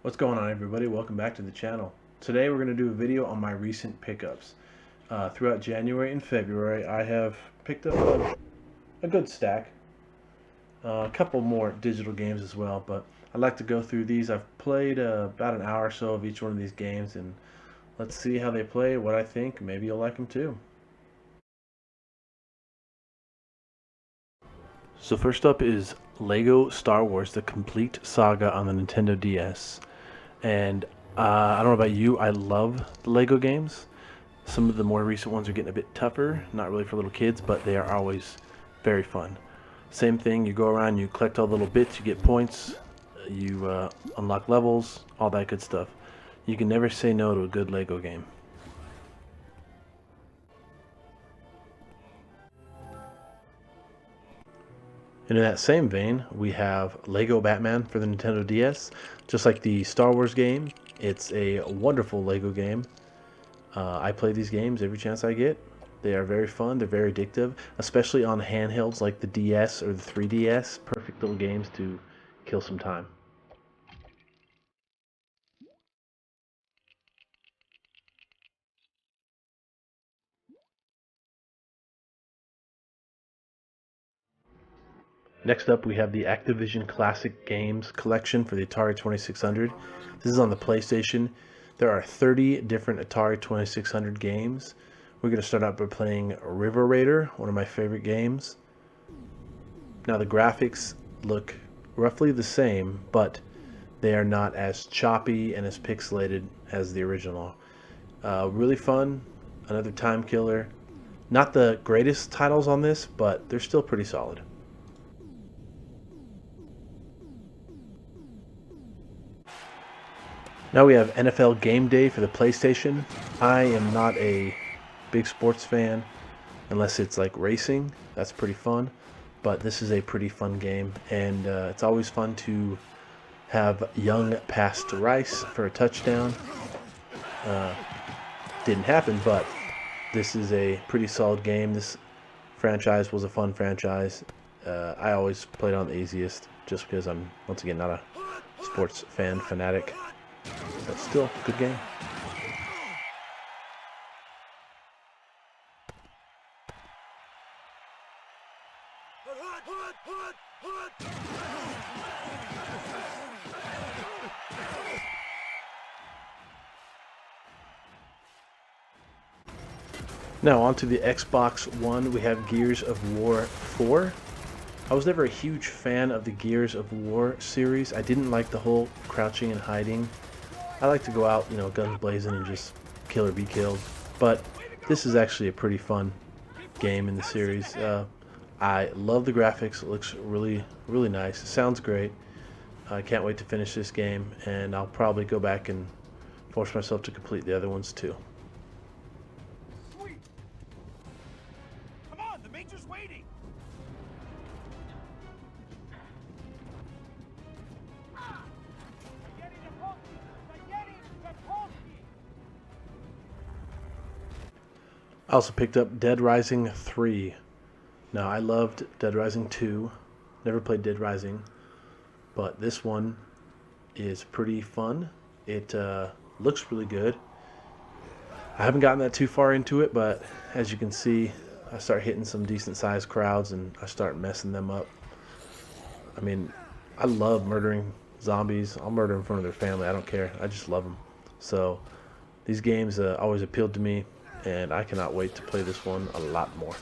What's going on, everybody? Welcome back to the channel. Today we're going to do a video on my recent pickups. Throughout January and February I have picked up a good stack. A couple more digital games as well, but I'd like to go through these. I've played about an hour or so of each one of these games, and let's see how they play, what I think. Maybe you'll like them too. So first up is Lego Star Wars: The Complete Saga on the Nintendo DS. And I don't know about you, I love the Lego games. Some of the more recent ones are getting a bit tougher, not really for little kids, but they are always very fun. Same thing, you go around, you collect all the little bits, you get points, you unlock levels, all that good stuff. You can never say no to a good Lego game. And in that same vein, we have Lego Batman for the Nintendo DS. Just like the Star Wars game, it's a wonderful Lego game. I play these games every chance I get. They are very fun, they're very addictive, especially on handhelds like the DS or the 3DS. Perfect little games to kill some time. Next up, we have the Activision Classic Games Collection for the Atari 2600. This is on the PlayStation. There are 30 different Atari 2600 games. We're going to start out by playing River Raider, one of my favorite games. Now the graphics look roughly the same, but they are not as choppy and as pixelated as the original. Really fun, another time killer. Not the greatest titles on this, but they're still pretty solid. Now we have NFL Game Day for the PlayStation. I am not a big sports fan unless it's like racing. That's pretty fun. But this is a pretty fun game, and it's always fun to have Young pass to Rice for a touchdown. Didn't happen, but this is a pretty solid game. This franchise was a fun franchise. I always played on the easiest just because I'm, once again, not a sports fanatic. But still, good game. Now onto the Xbox One, we have Gears of War 4. I was never a huge fan of the Gears of War series. I didn't like the whole crouching and hiding. I like to go out, guns blazing and just kill or be killed. But this is actually a pretty fun game in the series. I love the graphics. It looks really, really nice. It sounds great. I can't wait to finish this game, and I'll probably go back and force myself to complete the other ones too. Sweet. Come on, the Major's waiting. I also picked up Dead Rising 3. Now, I loved Dead Rising 2. Never played Dead Rising. But this one is pretty fun. It looks really good. I haven't gotten that too far into it, but as you can see, I start hitting some decent sized crowds and I start messing them up. I mean, I love murdering zombies. I'll murder in front of their family. I don't care. I just love them. So these games always appealed to me, and I cannot wait to play this one a lot more.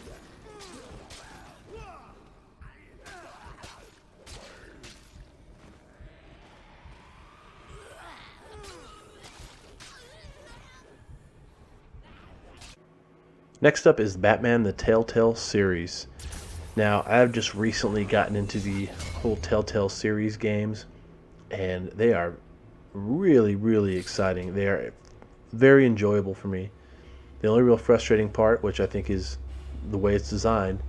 Next up is Batman the Telltale series. Now, I've just recently gotten into the whole Telltale series games, and they are really, really exciting. They are very enjoyable for me. The only real frustrating part, which I think is the way it's designed,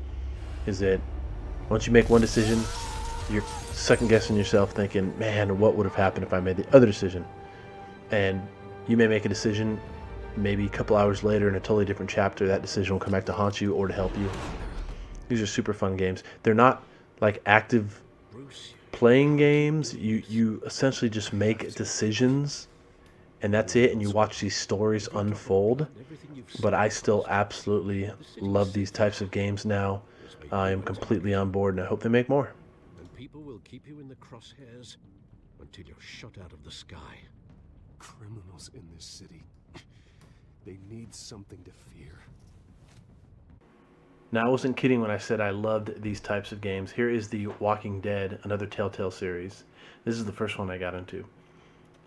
is that once you make one decision, you're second guessing yourself thinking, man, what would have happened if I made the other decision? And you may make a decision maybe a couple hours later in a totally different chapter. That decision will come back to haunt you or to help you. These are super fun games. They're not like active playing games, you essentially just make decisions and that's it, and you watch these stories unfold. But I still absolutely love these types of games now. I am completely on board, and I hope they make more. And people will keep you in the crosshairs until you're shot out of the sky. Criminals in this city. They need something to fear. Now, I wasn't kidding when I said I loved these types of games. Here is The Walking Dead, another Telltale series. This is the first one I got into.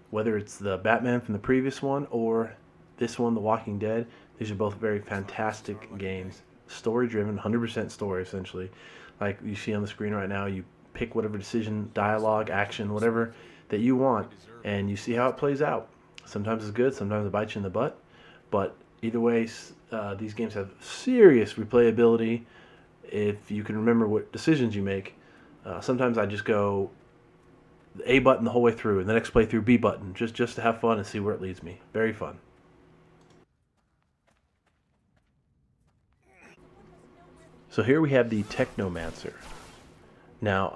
Whether it's the Batman from the previous one or this one, The Walking Dead, these are both very fantastic games. Story driven, 100% story essentially. Like you see on the screen right now, you pick whatever decision, dialogue, action, whatever that you want, and you see how it plays out. Sometimes it's good, sometimes it bites you in the butt, but either way, these games have serious replayability if you can remember what decisions you make. Sometimes I just go A button the whole way through, and the next playthrough B button, just to have fun and see where it leads me. Very fun. So here we have the Technomancer. Now,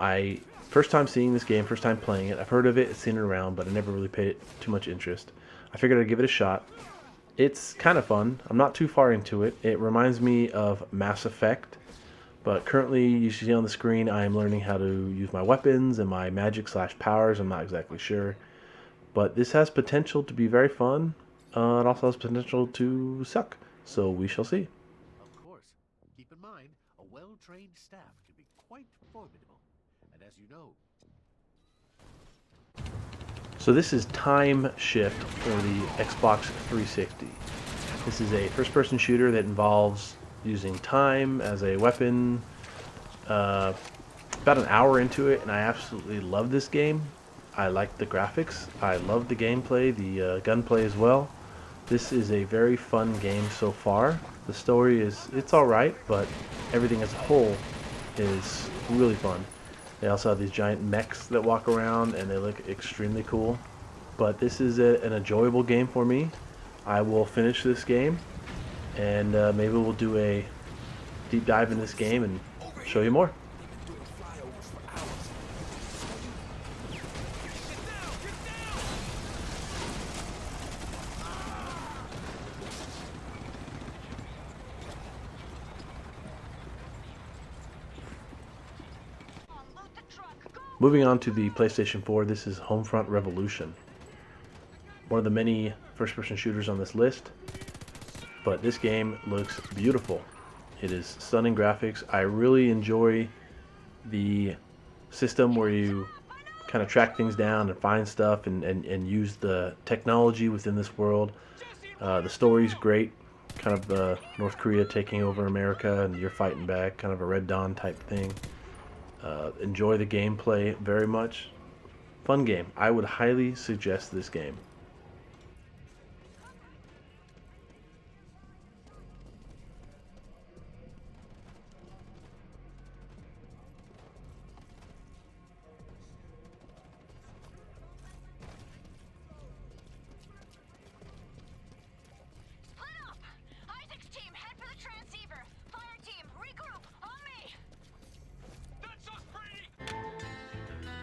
first time seeing this game, first time playing it. I've heard of it, seen it around, but I never really paid it too much interest. I figured I'd give it a shot. It's kind of fun. I'm not too far into it. It reminds me of Mass Effect, but currently, you see on the screen, I am learning how to use my weapons and my magic/powers. I'm not exactly sure, but this has potential to be very fun. It also has potential to suck, so we shall see. Of course, keep in mind, a well-trained staff can be quite formidable. And as you know... So this is Time Shift for the Xbox 360. This is a first-person shooter that involves using time as a weapon. About an hour into it, and I absolutely love this game. I like the graphics. I love the gameplay, the gunplay as well. This is a very fun game so far. The story it's alright, but everything as a whole is really fun. They also have these giant mechs that walk around, and they look extremely cool. But this is an enjoyable game for me. I will finish this game, and maybe we'll do a deep dive in this game and show you more. Moving on to the PlayStation 4, this is Homefront Revolution. One of the many first-person shooters on this list, but this game looks beautiful. It is stunning graphics. I really enjoy the system where you kind of track things down and find stuff and use the technology within this world. The story's great, kind of North Korea taking over America and you're fighting back, kind of a Red Dawn type thing. Enjoy the gameplay very much. Fun game. I would highly suggest this game.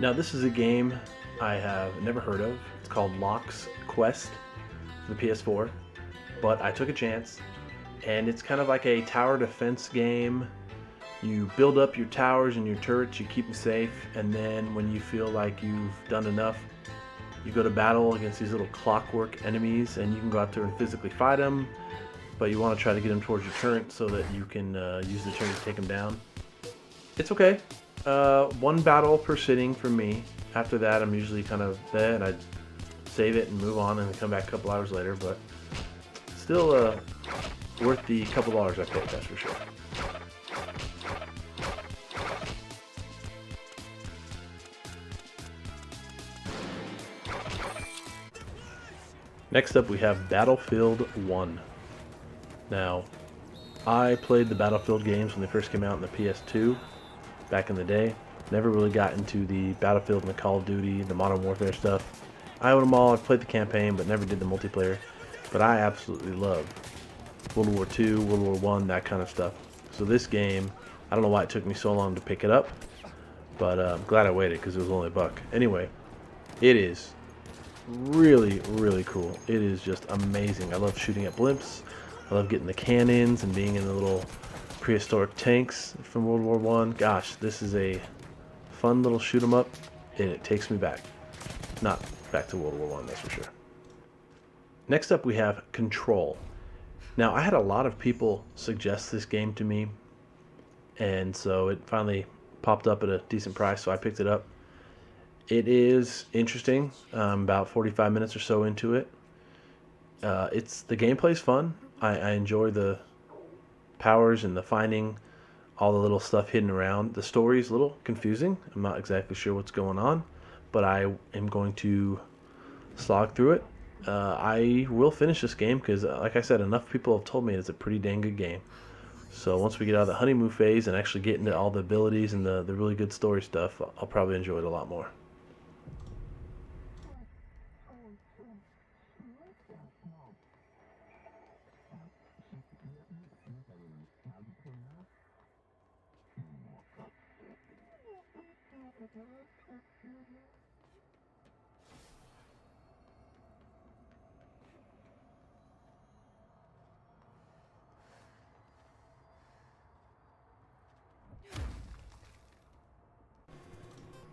Now this is a game I have never heard of. It's called Locke's Quest for the PS4, but I took a chance, and it's kind of like a tower defense game. You build up your towers and your turrets, you keep them safe, and then when you feel like you've done enough, you go to battle against these little clockwork enemies, and you can go out there and physically fight them, but you want to try to get them towards your turret so that you can use the turret to take them down. It's okay. One battle per sitting for me. After that, I'm usually kind of there, and I save it and move on, and then come back a couple hours later. But still, worth the couple dollars I paid. That's for sure. Next up, we have Battlefield 1. Now, I played the Battlefield games when they first came out on the PS2. Back in the day. Never really got into the Battlefield and the Call of Duty, the Modern Warfare stuff. I own them all. I've played the campaign, but never did the multiplayer. But I absolutely love World War II, World War I, that kind of stuff. So this game, I don't know why it took me so long to pick it up. But I'm glad I waited because it was only $1. Anyway, it is really, really cool. It is just amazing. I love shooting at blimps. I love getting the cannons and being in the little prehistoric tanks from World War One. Gosh, this is a fun little shoot 'em up, and it takes me back. Not back to World War One, that's for sure. Next up, we have Control. Now, I had a lot of people suggest this game to me, and so it finally popped up at a decent price, so I picked it up. It is interesting. About 45 minutes or so into it. The gameplay's fun. I enjoy the powers and the finding all the little stuff hidden around. The story's a little confusing. I'm not exactly sure what's going on, but I am going to slog through it. I will finish this game because, like I said, enough people have told me it's a pretty dang good game. So once we get out of the honeymoon phase and actually get into all the abilities and the really good story stuff, I'll probably enjoy it a lot more.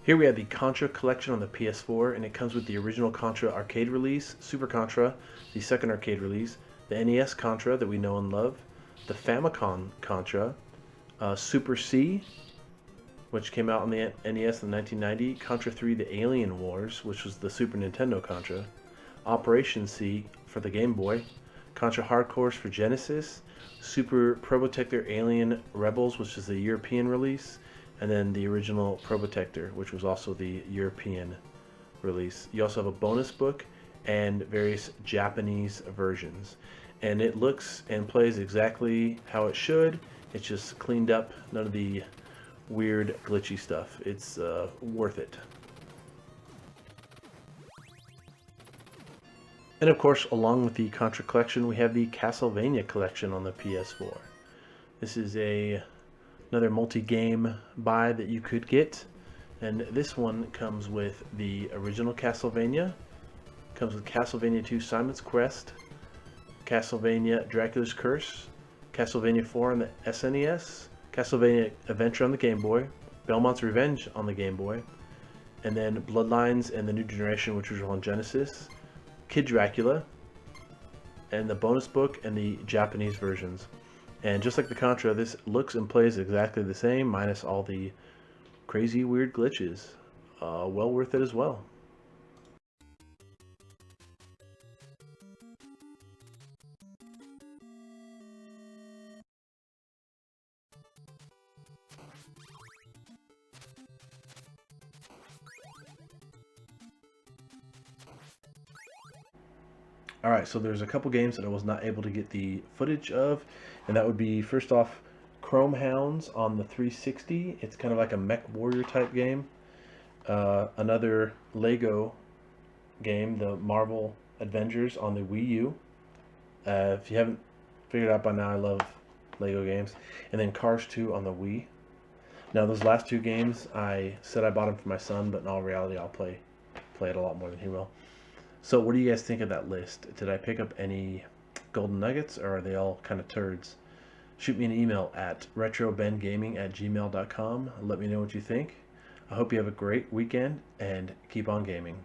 Here we have the Contra Collection on the PS4, and it comes with the original Contra arcade release, Super Contra, the second arcade release, the NES Contra that we know and love, the Famicom Contra, Super C, which came out on the NES in 1990, Contra 3 The Alien Wars, which was the Super Nintendo Contra, Operation C for the Game Boy, Contra Hard Corps for Genesis, Super Probotector Alien Rebels, which is the European release, and then the original Probotector, which was also the European release. You also have a bonus book and various Japanese versions. And it looks and plays exactly how it should. It's just cleaned up, none of the weird glitchy stuff. It's worth it. And of course, along with the Contra Collection, we have the Castlevania Collection on the PS4. This is another multi-game buy that you could get, and this one comes with the original Castlevania, comes with Castlevania 2 Simon's Quest, Castlevania Dracula's Curse, Castlevania 4 on the SNES, Castlevania Adventure on the Game Boy, Belmont's Revenge on the Game Boy, and then Bloodlines and the New Generation, which was on Genesis, Kid Dracula, and the bonus book and the Japanese versions. And just like the Contra, this looks and plays exactly the same, minus all the crazy weird glitches. Well worth it as well. Alright, so there's a couple games that I was not able to get the footage of, and that would be, first off, Chrome Hounds on the 360. It's kind of like a mech warrior type game. Another Lego game, the Marvel Avengers on the Wii U. If you haven't figured out by now, I love Lego games. And then Cars 2 on the Wii. Now, those last two games, I said I bought them for my son, but in all reality, I'll play it a lot more than he will. So what do you guys think of that list? Did I pick up any golden nuggets, or are they all kind of turds? Shoot me an email at retrobengaming@gmail.com. Let me know what you think. I hope you have a great weekend, and keep on gaming.